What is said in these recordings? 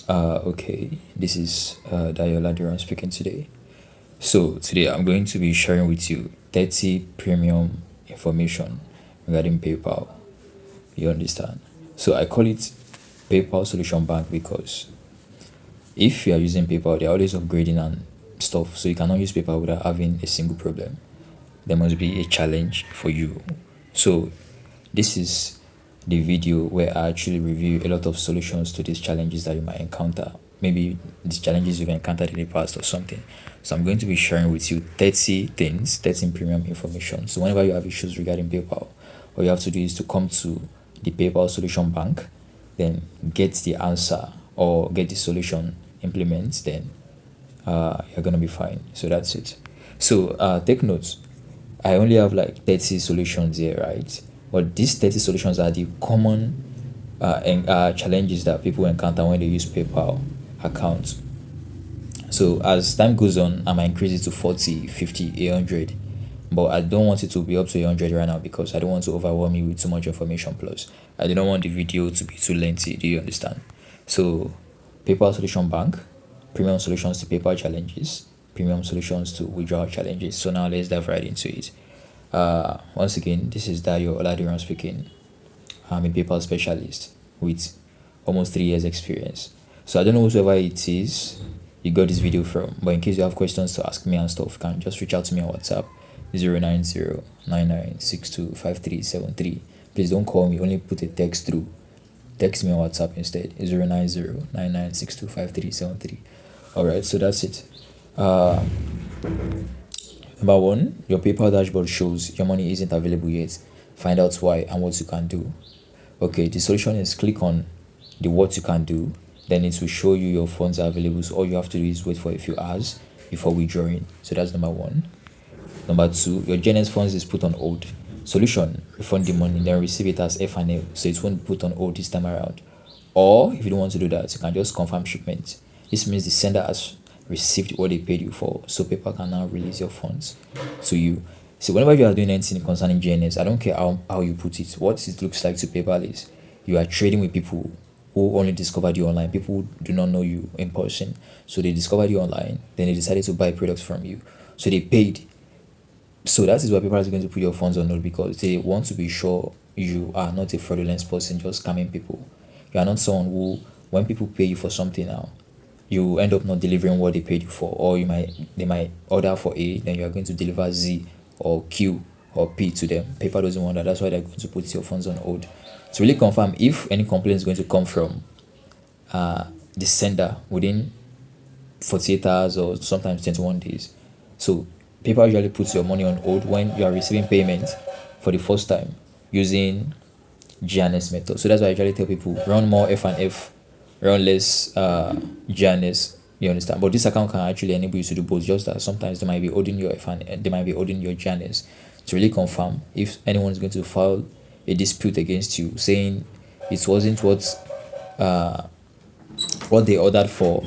Okay, this is Dayola Duran speaking today. So, today I'm going to be sharing with you 30 premium information regarding PayPal. You understand? So, I call it PayPal Solution Bank because if you are using PayPal, they're always upgrading and stuff. So, you cannot use PayPal without having a single problem. There must be a challenge for you. So, this is the video where I actually review a lot of solutions to these challenges that you might encounter. Maybe these challenges you've encountered in the past or something. So I'm going to be sharing with you 30 things, 30 premium information. So whenever you have issues regarding PayPal, all you have to do is to come to the PayPal Solution Bank, then get the answer or get the solution implement, then you're gonna be fine. So that's it. So take notes. I only have like 30 solutions here, right? But these 30 solutions are the common challenges that people encounter when they use PayPal accounts. So as time goes on, I might increase it to 40, 50, 100. But I don't want it to be up to 100 right now because I don't want to overwhelm you with too much information. Plus, I do not want the video to be too lengthy. Do you understand? So, PayPal Solution Bank, premium solutions to PayPal challenges, premium solutions to withdrawal challenges. So now let's dive right into it. Once again, this is Dayo Oladiran speaking. I'm a PayPal specialist with almost 3 years experience. So I don't know whoever it is you got this video from, but in case you have questions to ask me and stuff, you can just reach out to me on WhatsApp 09099625373. Please don't call me, only put a text through. Text me on WhatsApp instead 09099625373. Alright, so that's it. Number one, your PayPal dashboard shows your money isn't available yet. Find out why and what you can do. Okay, the solution is click on the what you can do, then it will show you your funds are available. So all you have to do is wait for a few hours before withdrawing. So that's number one. Number two, your GNS funds is put on hold. Solution, refund the money, then receive it as F&L, so it won't put on hold this time around. Or if you don't want to do that, you can just confirm shipment. This means the sender has received what they paid you for, so PayPal can now release your funds to you. So whenever you are doing anything concerning GNS, I don't care how you put it. What it looks like to PayPal is you are trading with people who only discovered you online. People who do not know you in person. So they discovered you online, then they decided to buy products from you. So they paid. So that is why PayPal is going to put your funds on hold because they want to be sure you are not a fraudulent person just scamming people. You are not someone who, when people pay you for something now, you end up not delivering what they paid you for, or they might order for A, then you are going to deliver Z or Q or P to them. PayPal doesn't want that. That's why they're going to put your funds on hold to really confirm if any complaint is going to come from the sender within 48 hours or sometimes 21 days. So PayPal usually puts your money on hold when you are receiving payment for the first time using GNS method. So that's why I usually tell people run more F&F, run less GNS. You understand? But this account can actually enable you to do both. Just that sometimes they might be holding your F&F, they might be holding your GNS to really confirm if anyone is going to file a dispute against you, saying it wasn't what they ordered for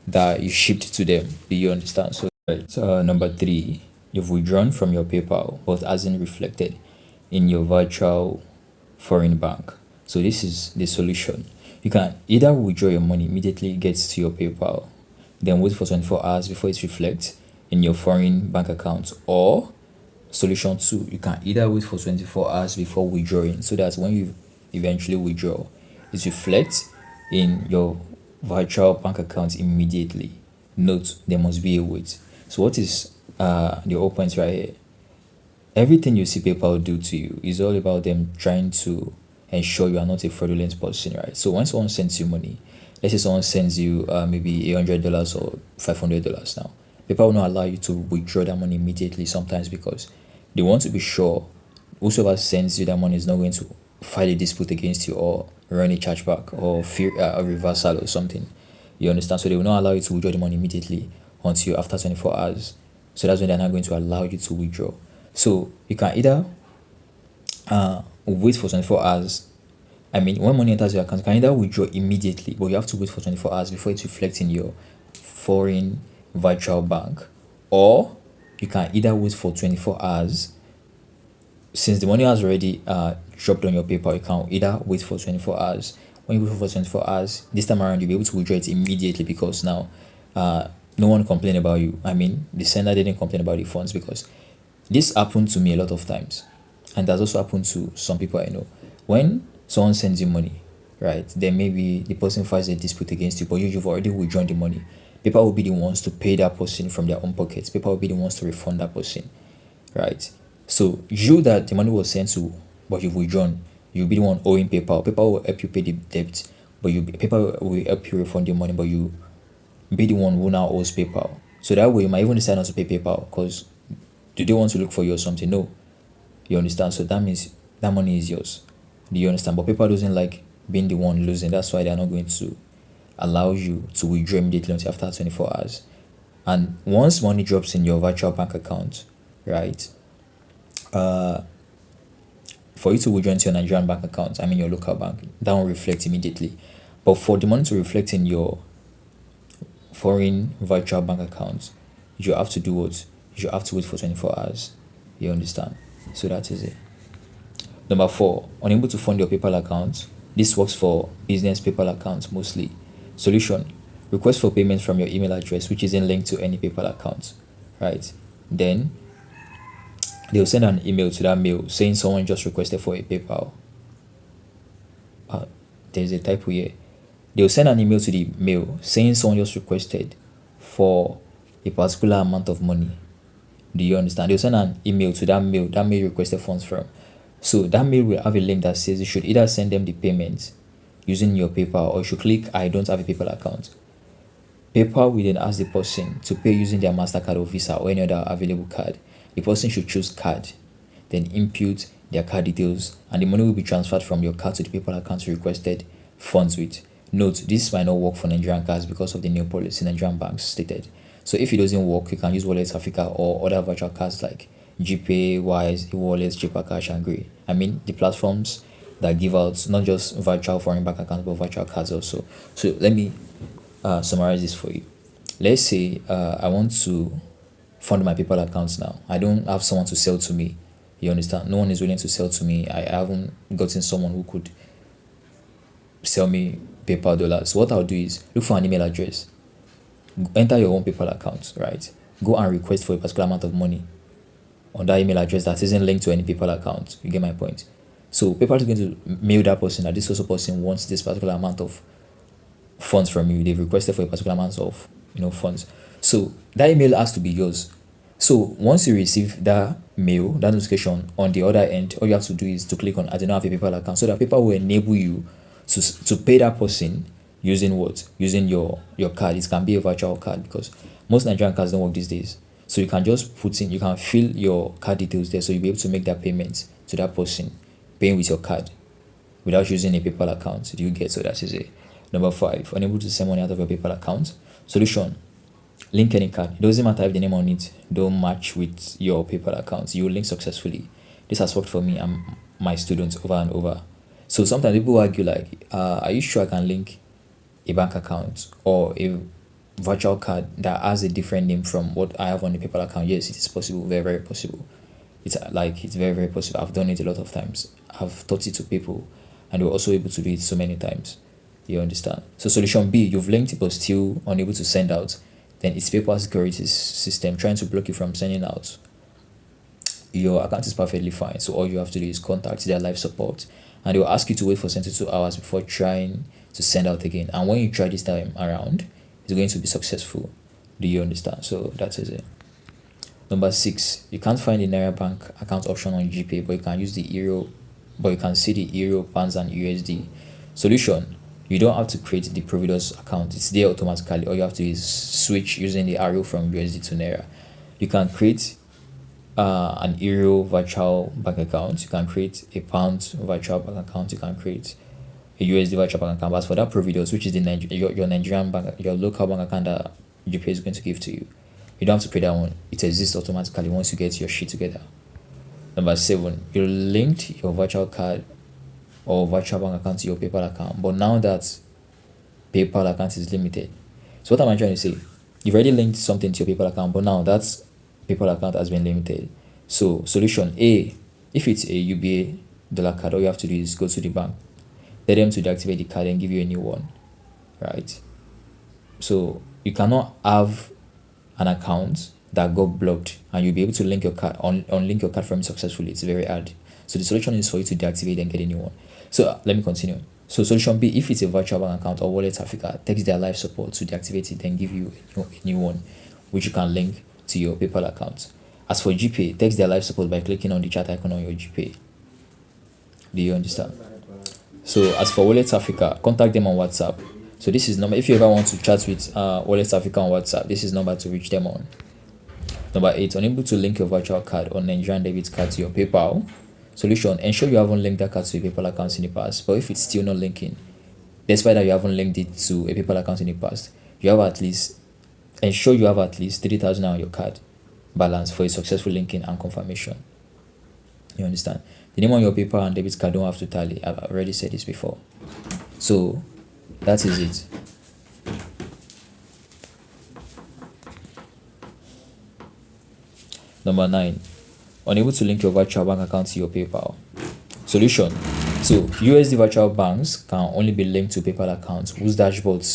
that you shipped to them. Do you understand? So, right. So number three, you've withdrawn from your PayPal but hasn't reflected in your virtual foreign bank. So this is the solution. You can either withdraw your money immediately gets to your PayPal, then wait for 24 hours before it reflects in your foreign bank account, or solution two, you can either wait for 24 hours before withdrawing so that when you eventually withdraw, it reflects in your virtual bank account immediately. Note, there must be a wait. So what is the whole point right here? Everything you see PayPal do to you is all about them trying to ensure you are not a fraudulent person, right? So when someone sends you money, let's say someone sends you maybe $100 or $500 now, PayPal will not allow you to withdraw that money immediately sometimes because they want to be sure whoever sends you that money is not going to file a dispute against you or run a chargeback or fear a reversal or something. You understand? So they will not allow you to withdraw the money immediately until after 24 hours. So that's when they're not going to allow you to withdraw. So you can either wait for 24 hours. I mean, when money enters your account, you can either withdraw immediately, but you have to wait for 24 hours before it reflects in your foreign virtual bank, or you can either wait for 24 hours. Since the money has already dropped on your PayPal account, either wait for 24 hours When you wait for 24 hours, this time around you'll be able to withdraw it immediately because now no one complained about you. I mean, the sender didn't complain about the funds because this happened to me a lot of times. And that's also happened to some people I know. When someone sends you money, right, then maybe the person files a dispute against you, but you've already withdrawn the money. People will be the ones to pay that person from their own pockets. People will be the ones to refund that person, right? So you that the money was sent to, but you've withdrawn, you'll be the one owing PayPal. PayPal will help you pay the debt, but PayPal will help you refund your money, but you be the one who now owes PayPal. So that way you might even decide not to pay PayPal because do they want to look for you or something? No. You understand? So that means that money is yours. Do you understand? But PayPal doesn't like being the one losing. That's why they're not going to allow you to withdraw immediately until after 24 hours. And once money drops in your virtual bank account, right? For you to withdraw into your Nigerian bank account, I mean your local bank, that will reflect immediately. But for the money to reflect in your foreign virtual bank account, you have to do what? You have to wait for 24 hours. You understand? So that is it. Number 4, unable to fund your PayPal account. This works for business PayPal accounts mostly. Solution: request for payment from your email address, which isn't linked to any PayPal account, right? Then they'll send an email to that mail saying someone just requested for a PayPal. There's a typo here. They'll send an email to the mail saying someone just requested for a particular amount of money. Do you understand? They'll send an email to that mail you requested funds from. So that mail will have a link that says you should either send them the payment using your PayPal or you should click I don't have a PayPal account. PayPal will then ask the person to pay using their MasterCard or Visa or any other available card. The person should choose card, then input their card details, and the money will be transferred from your card to the PayPal account you requested funds with. Note, this might not work for Nigerian cards because of the new policy Nigerian banks stated. So if it doesn't work, you can use Wallets Africa or other virtual cards like GPay, Wise, eWallets, JPA Cash, and Grey. I mean, the platforms that give out not just virtual foreign bank accounts but virtual cards also. So let me summarize this for you. Let's say I want to fund my PayPal accounts now. I don't have someone to sell to me. You understand? No one is willing to sell to me. I haven't gotten someone who could sell me PayPal dollars. So what I'll do is look for an email address. Enter your own PayPal account, right? Go and request for a particular amount of money on that email address that isn't linked to any PayPal account. You get my point? So PayPal is going to mail that person that this also person wants this particular amount of funds from you. They've requested for a particular amount of funds. So that email has to be yours. So once you receive that mail, that notification on the other end, all you have to do is to click on I do not have a PayPal account, so that PayPal will enable you to pay that person using what? Using your card. It can be a virtual card because most Nigerian cards don't work these days. So you can just you can fill your card details there, so you'll be able to make that payment to that person paying with your card without using a PayPal account. Do you get? So that is it. Number 5, unable to send money out of your PayPal account. Solution: link any card. It doesn't matter if the name on it don't match with your PayPal account. You will link successfully. This has worked for me and my students over and over. So sometimes people argue like, are you sure I can link a bank account or a virtual card that has a different name from what I have on the PayPal account? Yes, it is possible. Very, very possible. It's very, very possible. I've done it a lot of times. I've taught it to people and they were also able to do it so many times. You understand? So solution B, you've linked it but still unable to send out. Then it's PayPal security system trying to block you from sending out. Your account is perfectly fine. So all you have to do is contact their live support and they will ask you to wait for 72 hours before trying to send out again. And when you try this time around, it's going to be successful. Do you understand? So that is it. Number 6, you can't find the Naira Bank account option on GPay, but you can use the Euro, but you can see the Euro, Pounds, and USD. Solution: you don't have to create the provider's account. It's there automatically. All you have to do is switch using the arrow from USD to Naira. You can create an Euro virtual bank account. You can create a Pound virtual bank account. You can create a USD virtual bank account. But for that providers, which is your Nigerian bank, your local bank account that GPay is going to give to you, you don't have to create that one. It exists automatically once you get your shit together. Number 7, you linked your virtual card or virtual bank account to your PayPal account, but now that PayPal account is limited. So what am I trying to say? You've already linked something to your PayPal account, but now that PayPal account has been limited. So solution A, if it's a UBA dollar card, all you have to do is go to the bank, tell them to deactivate the card and give you a new one, right? So you cannot have an account that got blocked and you'll be able to link your card unlink your card from it successfully. It's very hard. So the solution is for you to deactivate and get a new one. So let me continue. So solution B, if it's a virtual bank account or Wallet Africa, text their live support to deactivate it and give you a new one, which you can link to your PayPal account. As for GPay, text their live support by clicking on the chat icon on your GPay. Do you understand? So as for Wallet Africa, contact them on WhatsApp. So this is number, if you ever want to chat with Wallet Africa on WhatsApp, this is number to reach them on. Number 8, unable to link your virtual card or Nigerian debit card to your PayPal. Solution, ensure you haven't linked that card to a PayPal account in the past. But if it's still not linking, despite that you haven't linked it to a PayPal account in the past, ensure you have at least 3,000 on your card balance for a successful linking and confirmation. You understand? The name on your PayPal and debit card don't have to tally. I've already said this before. So that is it. Number 9, unable to link your virtual bank account to your PayPal. Solution. So USD virtual banks can only be linked to PayPal accounts whose dashboard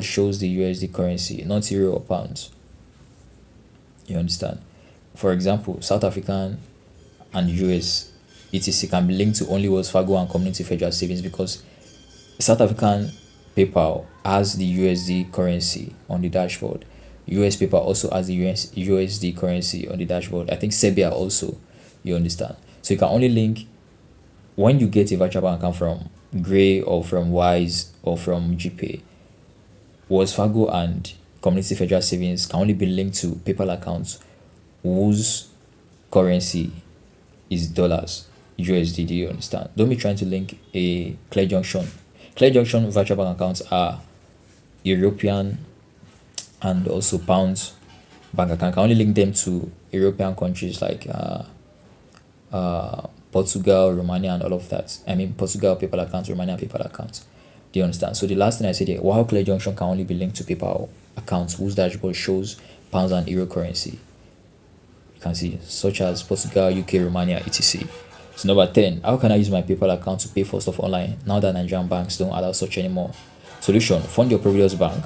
shows the USD currency, not euro or pounds. You understand? For example, South African and US etc can be linked to only Wells Fargo and Community Federal Savings because South African PayPal has the USD currency on the dashboard. US PayPal also has the USD currency on the dashboard. I think Sebia also. You understand? So you can only link when you get a virtual bank account from Gray or from Wise or from GPay. Wells Fargo and Community Federal Savings can only be linked to PayPal accounts whose currency is dollars, USD. Do you understand? Don't be trying to link a Clear Junction. Clear Junction virtual bank accounts are European and also pounds bank account. Can only link them to European countries like Portugal, Romania, and all of that. I mean, Portugal PayPal accounts, Romania PayPal accounts. Do you understand? So the last thing I said here, while Clear Junction can only be linked to PayPal accounts whose dashboard shows pounds and euro currency, you can see, such as Portugal, UK, Romania, etc. So number 10, how can I use my PayPal account to pay for stuff online now that Nigerian banks don't allow such anymore? Solution, fund your previous bank.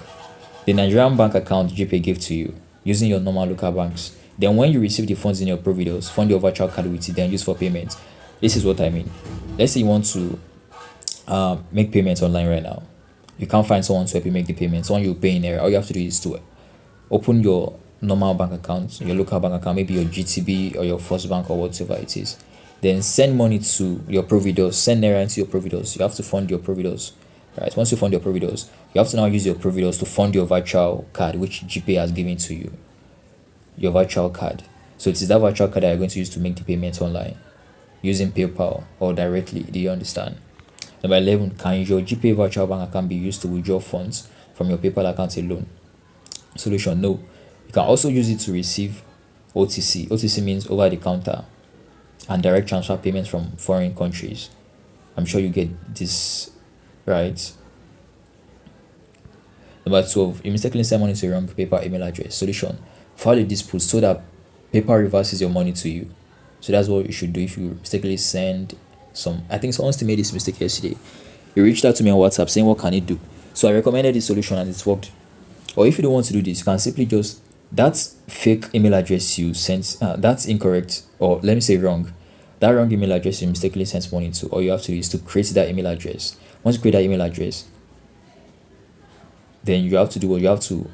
The Nigerian bank account GPay gave to you using your normal local banks. Then when you receive the funds in your Providos, fund your virtual card with it, then use for payments. This is what I mean. Let's say you want to make payments online right now. You can't find someone to help you make the payments. Someone you pay in there. All you have to do is to open your normal bank account, your local bank account, maybe your GTB or your First Bank or whatever it is. Then send money to your Providos. Send Naira into your Providos. You have to fund your Providos. Right. Once you fund your Providos, you have to now use your Providos to fund your virtual card, which GPay has given to you. Your virtual card. So it is that virtual card that you're going to use to make the payments online using PayPal or directly. Do you understand? Number 11, can your GPay virtual bank account be used to withdraw funds from your PayPal account alone? Solution, no. You can also use it to receive OTC. OTC means over the counter and direct transfer payments from foreign countries. I'm sure you get this right. Number 12, you mistakenly send money to a wrong PayPal email address. Solution, file a dispute so that PayPal reverses your money to you. So that's what you should do if you mistakenly send some. I think someone still made this mistake yesterday. He reached out to me on WhatsApp saying what can he do. So I recommended this solution and it's worked. Or if you don't want to do this, you can simply just, that's fake email address you sent, that's incorrect, or let me say wrong. That wrong email address you mistakenly sent money to, all you have to do is to create that email address. Once you create that email address, then you have to do what you have to,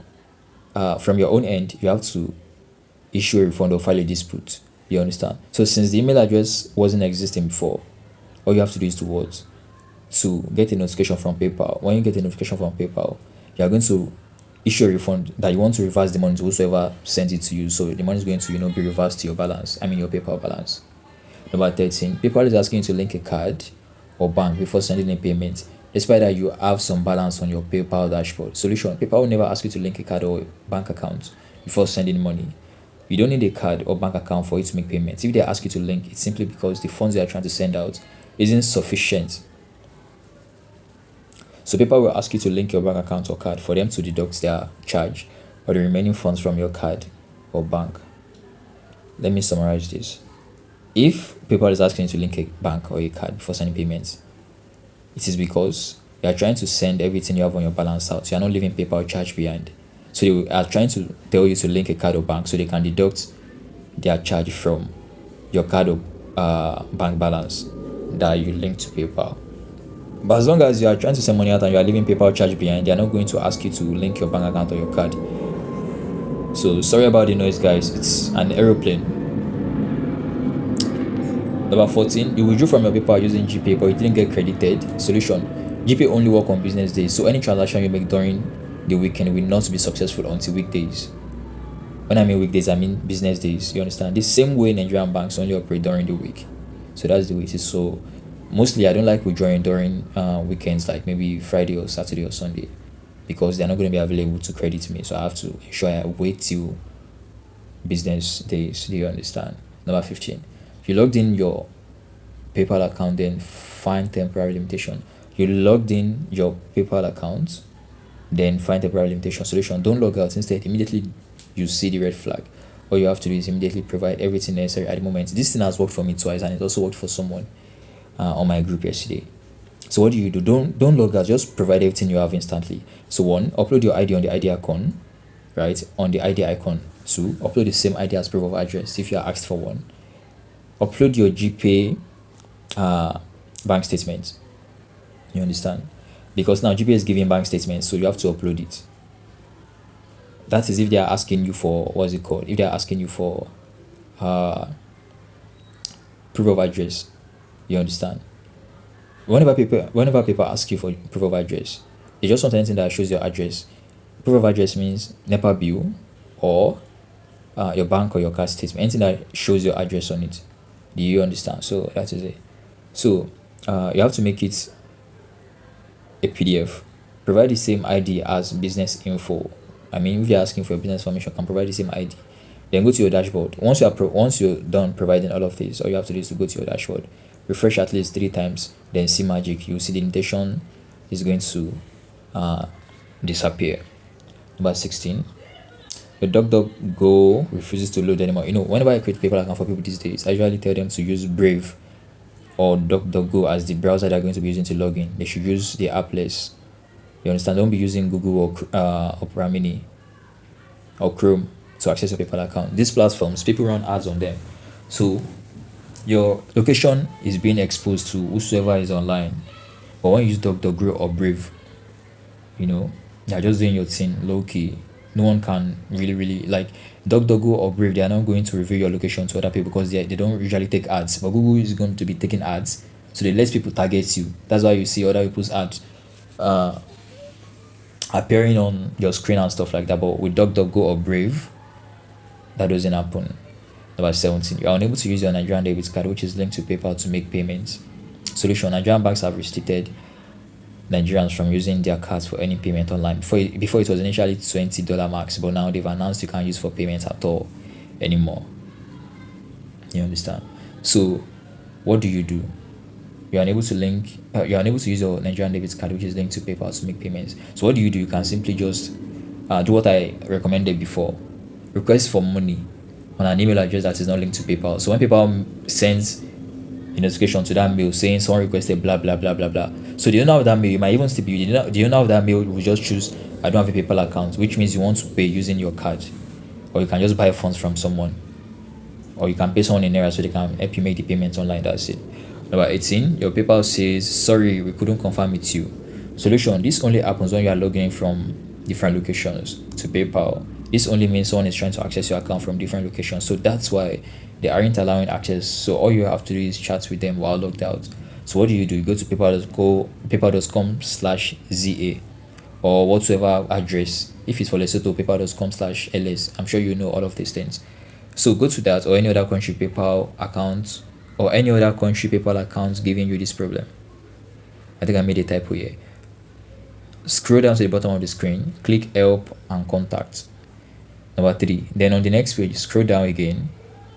from your own end, you have to issue a refund or file a dispute. You understand? So since the email address wasn't existing before, all you have to do is to get a notification from PayPal. When you get a notification from PayPal, you are going to issue a refund that you want to reverse the money to whosoever sent it to you. So the money is going to be reversed to your balance. I mean your PayPal balance. Number 13, PayPal is asking you to link a card or bank before sending a payment, despite that you have some balance on your PayPal dashboard. Solution, PayPal will never ask you to link a card or bank account before sending money. You don't need a card or bank account for you to make payments. If they ask you to link, it's simply because the funds they are trying to send out isn't sufficient. So PayPal will ask you to link your bank account or card for them to deduct their charge or the remaining funds from your card or bank. Let me summarize this. If PayPal is asking you to link a bank or a card before sending payments, it is because you are trying to send everything you have on your balance out. You are not leaving PayPal charge behind. So they are trying to tell you to link a card or bank so they can deduct their charge from your card or bank balance that you link to PayPal. But as long as you are trying to send money out and you are leaving PayPal charge behind, they are not going to ask you to link your bank account or your card. So sorry about the noise, guys. It's an aeroplane. Number 14, you withdrew from your PayPal using GPay, but you didn't get credited. Solution: GPay only work on business days, so any transaction you make during the weekend will not be successful until weekdays. When I mean weekdays, I mean business days. You understand? The same way Nigerian banks only operate during the week. So that's the way it is. So mostly I don't like withdrawing during weekends, like maybe Friday or Saturday or Sunday, because they're not going to be available to credit me. So I have to ensure I wait till business days. Do you understand? Number 15, you logged in your PayPal account, then find temporary limitation. You logged in your PayPal account, then find temporary limitation. Solution: don't log out. Instead, immediately you see the red flag, all you have to do is immediately provide everything necessary at the moment. This thing has worked for me twice, and it also worked for someone on my group yesterday. So what do? Don't log out. Just provide everything you have instantly. So one, upload your ID on the ID icon, right? On the ID icon. Two, upload the same ID as proof of address if you are asked for one. Upload your GPay bank statement. You understand? Because now GPay is giving bank statements, so you have to upload it. That is if they are asking you for, what's it called? If they are asking you for proof of address. You understand? Whenever people ask you for proof of address, they just want anything that shows your address. Proof of address means NEPA bill or your bank or your card statement, anything that shows your address on it. Do you understand? So that is it. So you have to make it a PDF. Provide the same ID as business info. I mean, if you're asking for your business information, you can provide the same ID. Then go to your dashboard. Once you're done providing all of this, all you have to do is to go to your dashboard, refresh at least 3 times, then see magic. You see the indentation is going to disappear. Number 16, your DuckDuckGo refuses to load anymore. You know, whenever I create PayPal account for people these days, I usually tell them to use Brave or DuckDuckGo as the browser they're going to be using to log in. They should use the appless. You understand? Don't be using Google or Opera Mini or Chrome to access your PayPal account. These platforms, people run ads on them, so your location is being exposed to whosoever is online. But when you use DuckDuckGo or Brave, you know, you're just doing your thing low key. No one can really like DuckDuckGo or Brave. They are not going to reveal your location to other people because they don't usually take ads. But Google is going to be taking ads, so they let people target you. That's why you see other people's ads appearing on your screen and stuff like that. But with DuckDuckGo or Brave, that doesn't happen. Number 17, you are unable to use your Nigerian debit card, which is linked to PayPal, to make payments. Solution: Nigerian banks have restricted Nigerians from using their cards for any payment online. Before it was initially $20 max, but now they've announced you can't use for payments at all anymore. You understand? So what do? You're unable to use your Nigerian debit card, which is linked to PayPal, to make payments. So what do? You can simply just do what I recommended before. Request for money on an email address that is not linked to PayPal. So when PayPal sends a notification to that mail saying someone requested blah blah blah blah blah, so do you know that mail? You might even still be. Do you know that mail will just choose I don't have a PayPal account, which means you want to pay using your card, or you can just buy funds from someone, or you can pay someone in Naira so they can help you make the payments online. That's it. Number 18, your PayPal says sorry, we couldn't confirm with you. Solution: this only happens when you are logging in from different locations to PayPal. This only means someone is trying to access your account from different locations, so that's why they aren't allowing access. So all you have to do is chat with them while logged out. So what do? You go to paypal.com/ZA or whatsoever address. If it's for Lesotho, paypal.com/LS. I'm sure you know all of these things. So go to that or any other country PayPal account or any other country PayPal accounts giving you this problem. I think I made a typo here. Scroll down to the bottom of the screen, click help and contact. Number 3, then on the next page, scroll down again,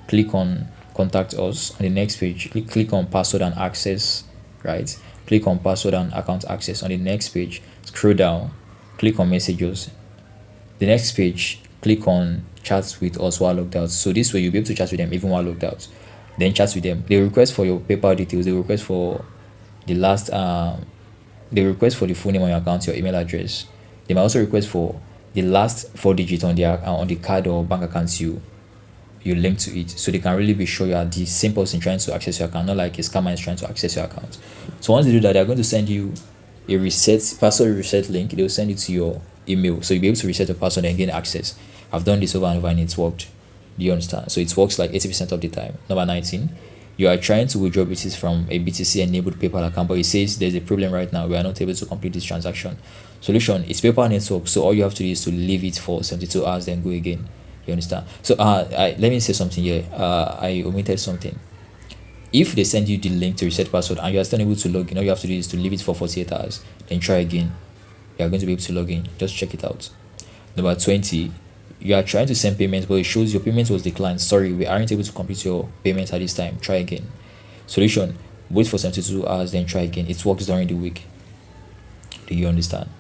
click on contact us. On the next page, click on password and access, right? Click on password and account access. On the next page, scroll down, click on messages. The next page, click on chat with us while logged out. So this way you'll be able to chat with them even while logged out. then chat with them. They request for your PayPal details. They request for the last they request for the full name on your account, your email address. They might also request for the last four digits on their on the card or bank accounts you link to it, so they can really be sure you are the same person trying to access your account, not like a scammer is trying to access your account. So once they do that, they're going to send you a reset password reset link. They'll send it to your email, so you'll be able to reset your password and gain access. I've done this over and over and it's worked. Do you understand? So it works like 80% of the time. Number 19, you are trying to withdraw BTC from a BTC enabled PayPal account, but it says there's a problem right now. We are not able to complete this transaction. Solution: it's PayPal network, so all you have to do is to leave it for 72 hours, then go again. You understand? So let me say something here. I omitted something. If they send you the link to reset password and you are still unable to log in, all you have to do is to leave it for 48 hours, then try again. You are going to be able to log in. Just check it out. Number 20, you are trying to send payments, but it shows your payment was declined. Sorry, we aren't able to complete your payment at this time. Try again. Solution: wait for 72 hours, then try again. It works during the week. Do you understand?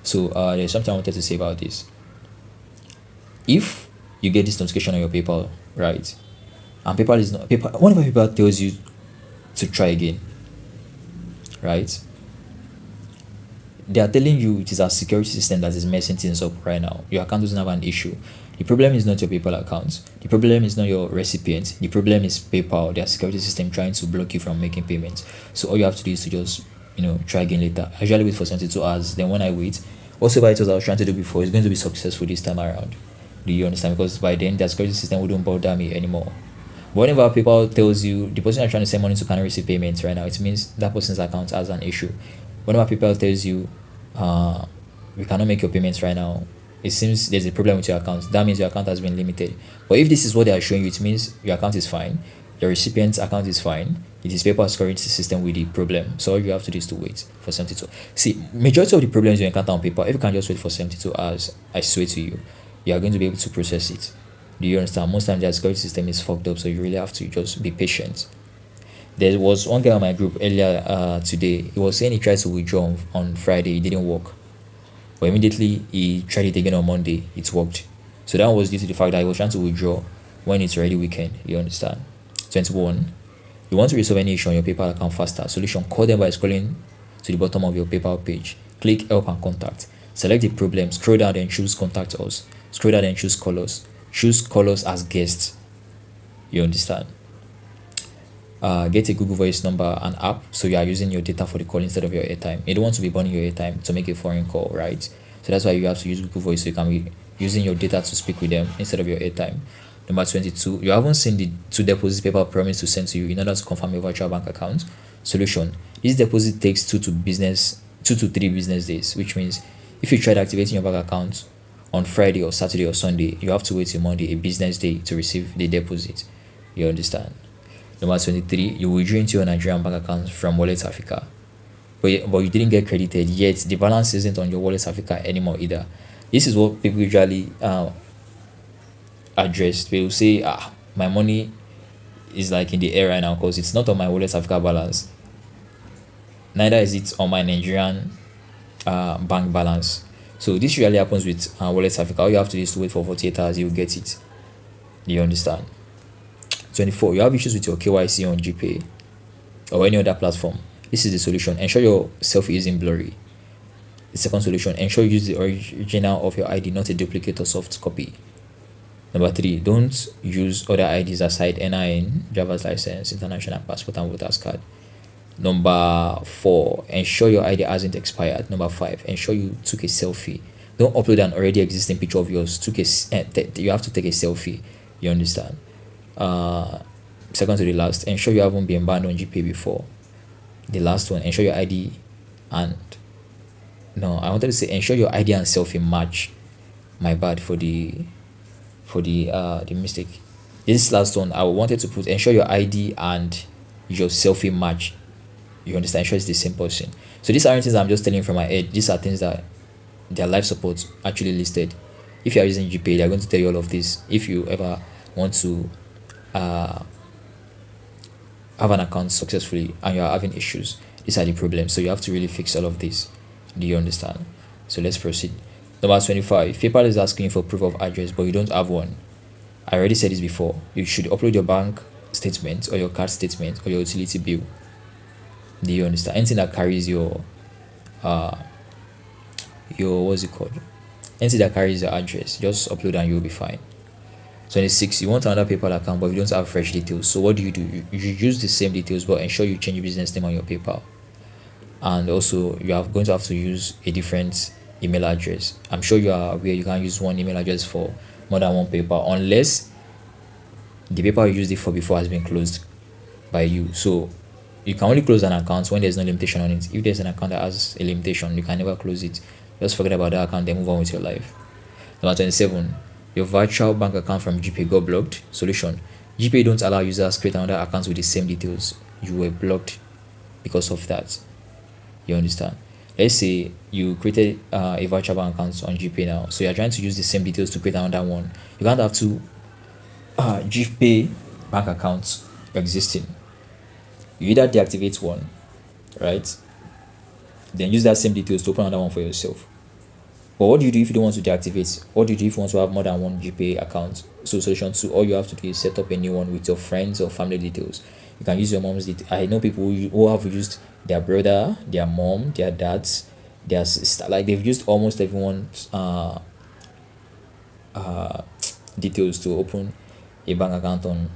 So there's something I wanted to say about this. If you get this notification on your PayPal, right, and PayPal is not PayPal, whenever PayPal tells you to try again, right, they are telling you it is our security system that is messing things up right now. Your account doesn't have an issue. The problem is not your PayPal account. The problem is not your recipient. The problem is PayPal, their security system, trying to block you from making payments. So all you have to do is to just try again later. I usually wait for 72 hours. Then when I wait, whatever it was I was trying to do before is going to be successful this time around. Do you understand? Because by then the security system wouldn't bother me anymore. But whenever people tells you the person you're trying to send money to cannot receive payments right now, it means that person's account has an issue. Whenever people tells you we cannot make your payments right now, it seems there's a problem with your account. That means your account has been limited. But if this is what they are showing you, it means your account is fine, your recipient's account is fine. It is PayPal's security system with the problem. So all you have to do is to wait for 72. See, majority of the problems you encounter on PayPal, if you can just wait for 72 hours, I swear to you, you are going to be able to process it. Do you understand? Most times their security system is fucked up, so you really have to just be patient. There was one guy on my group earlier today. He was saying he tried to withdraw on Friday. It didn't work. But immediately he tried it again on Monday. It worked. So that was due to the fact that he was trying to withdraw when it's already weekend. You understand? 21. You want to resolve any issue on your PayPal account faster. Solution: call them by scrolling to the bottom of your PayPal page. Click help and contact. Select the problem. Scroll down and choose contact us. Scroll down and choose call us. Choose call us as guests. You understand? Get a Google Voice number and app, so you are using your data for the call instead of your airtime. You don't want to be burning your airtime to make a foreign call, right? So that's why you have to use Google Voice, so you can be using your data to speak with them instead of your airtime. Number 22, you haven't seen the 2 deposits PayPal promised to send to you in order to confirm your virtual bank account. Solution: this deposit takes 2 to 3 business days, which means if you tried activating your bank account on Friday or Saturday or Sunday, you have to wait till Monday, a business day, to receive the deposit. You understand? Number 23, you withdrew into your Nigerian bank account from Wallet Africa, but you didn't get credited yet. The balance isn't on your Wallet Africa anymore either. This is what people usually address. They will say, my money is like in the air right now because it's not on my Wallet Africa balance. Neither is it on my Nigerian bank balance. So this usually happens with Wallet Africa. All you have to do is to wait for 48 hours, you will get it. Do you understand? 24, you have issues with your KYC on GPay or any other platform. This is the solution: ensure your selfie isn't blurry. The second solution: ensure you use the original of your ID, not a duplicate or soft copy. Number 3, don't use other IDs aside NIN, driver's license, international passport, and voter's card. Number 4, ensure your ID hasn't expired. Number 5, ensure you took a selfie. Don't upload an already existing picture of yours. You have to take a selfie. You understand? Second to the last, ensure you haven't been banned on GPay before. The last one, ensure your ID and I wanted to say ensure your ID and selfie match. My bad for the mistake. This last one, I wanted to put ensure your ID and your selfie match. You understand? Ensure it's the same person. So these aren't things I'm just telling you from my head. These are things that their life support actually listed. If you are using GPay, they're going to tell you all of this. If you ever want to have an account successfully and you are having issues, these are the problems. So you have to really fix all of this. Do you understand? So let's proceed. Number 25, PayPal is asking you for proof of address, but you don't have one. I already said this before. You should upload your bank statement or your card statement or your utility bill. Do you understand? Anything that carries your what's it called? Anything that carries your address, just upload and you'll be fine. 26, you want another PayPal account but you don't have fresh details. So what do? You use the same details but ensure you change your business name on your PayPal. And also you are going to have to use a different email address. I'm sure you are aware you can't use one email address for more than one PayPal unless the PayPal you used it for before has been closed by you. So you can only close an account when there's no limitation on it. If there's an account that has a limitation, you can never close it. Just forget about that account and move on with your life. Number 27, your virtual bank account from GPay got blocked. Solution: GPay don't allow users create another account with the same details. You were blocked because of that. You understand? Let's say you created a virtual bank account on GPay now, so you're trying to use the same details to create another one. You can't have two GPay bank accounts existing. You either deactivate one, right? Then use that same details to open another one for yourself. But what do you do if you don't want to deactivate? What do you do if you want to have more than one GPay account? So solution 2, all you have to do is set up a new one with your friends or family details. You can use your mom's details. I know people who have used their brother, their mom, their dad's, their sister. Like they've used almost everyone's details to open a bank account on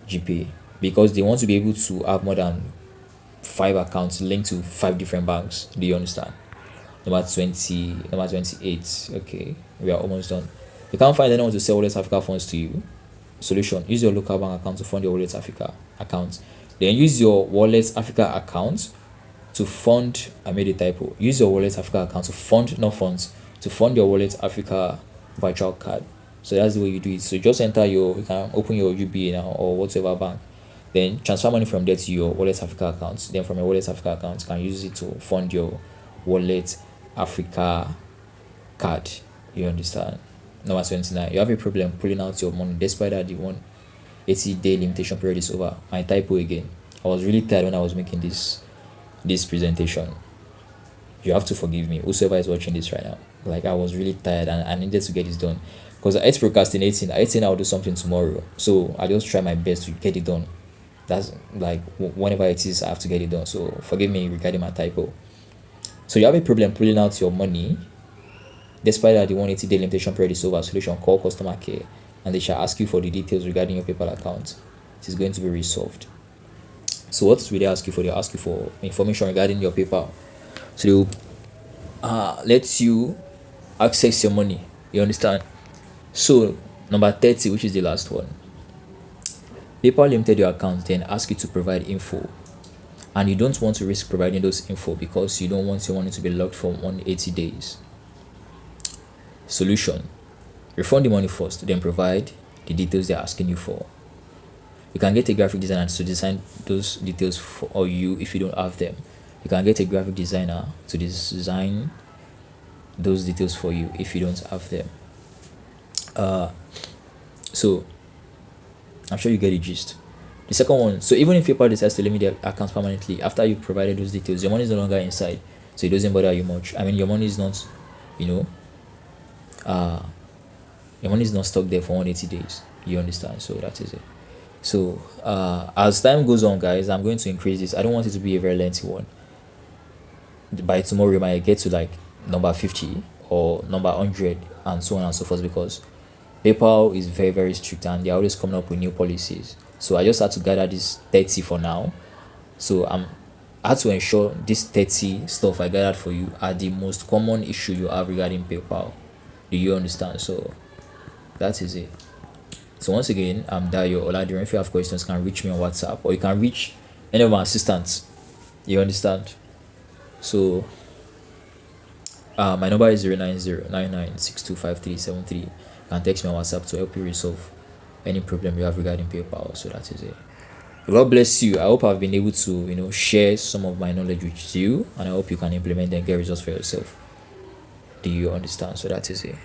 GPay because they want to be able to have more than 5 accounts linked to 5 different banks. Do you understand? Number 28. Okay, we are almost done. You can't find anyone to sell Wallet Africa funds to you. Solution: use your local bank account to fund your Wallet Africa account. Then use your Wallet Africa account to fund. I made a typo. Use your Wallet Africa account to fund, not funds, to fund your Wallet Africa virtual card. So that's the way you do it. So just enter you can open your UBA now or whatever bank. Then transfer money from there to your Wallet Africa account. Then from your Wallet Africa account, you can use it to fund your Wallet Africa card. You understand? Number 29, you have a problem pulling out your money despite that the 180-day limitation period is over. My typo again. I was really tired when I was making this presentation. You have to forgive me, whosoever is watching this right now. Like I was really tired and I needed to get this done because it's procrastinating. I think I'll do something tomorrow, so I just try my best to get it done. That's like whenever it is, I have to get it done. So forgive me regarding my typo. So you have a problem pulling out your money despite that the 180-day limitation period is over. Solution: call customer care and they shall ask you for the details regarding your PayPal account. It is going to be resolved. So what will they ask you for? They'll ask you for information regarding your PayPal. So they'll let you access your money. You understand? So number 30, which is the last one. PayPal limited your account, then ask you to provide info. And you don't want to risk providing those info because you don't want your money to be locked for 180 days. Solution: refund the money first, then provide the details they're asking you for. You can get a graphic designer to design those details for you if you don't have them. You can get a graphic designer to design those details for you if you don't have them. So I'm sure you get the gist. The second one, so even if PayPal decides to limit their accounts permanently after you provided those details, your money is no longer inside, so it doesn't bother you much. I mean, your money is not, your money is not stuck there for 180 days. You understand? So that is it. So as time goes on, guys, I'm going to increase this. I don't want it to be a very lengthy one. By tomorrow, you might get to like number 50 or number 100 and so on and so forth because PayPal is very, very strict and they're always coming up with new policies. So I just had to gather this 30 for now. So I had to ensure this 30 stuff I gathered for you are the most common issue you have regarding PayPal. Do you understand? So that is it. So once again, I'm Dayo Oladiran. If you have questions, you can reach me on WhatsApp or you can reach any of my assistants. You understand? So my number is 09099625373. You can text me on WhatsApp to help you resolve any problem you have regarding PayPal. So that is it. God bless you. I hope I've been able to share some of my knowledge with you, and I hope you can implement and get results for yourself. Do you understand? So that is it.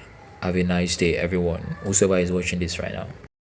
Have a nice day, everyone, whosoever is watching this right now.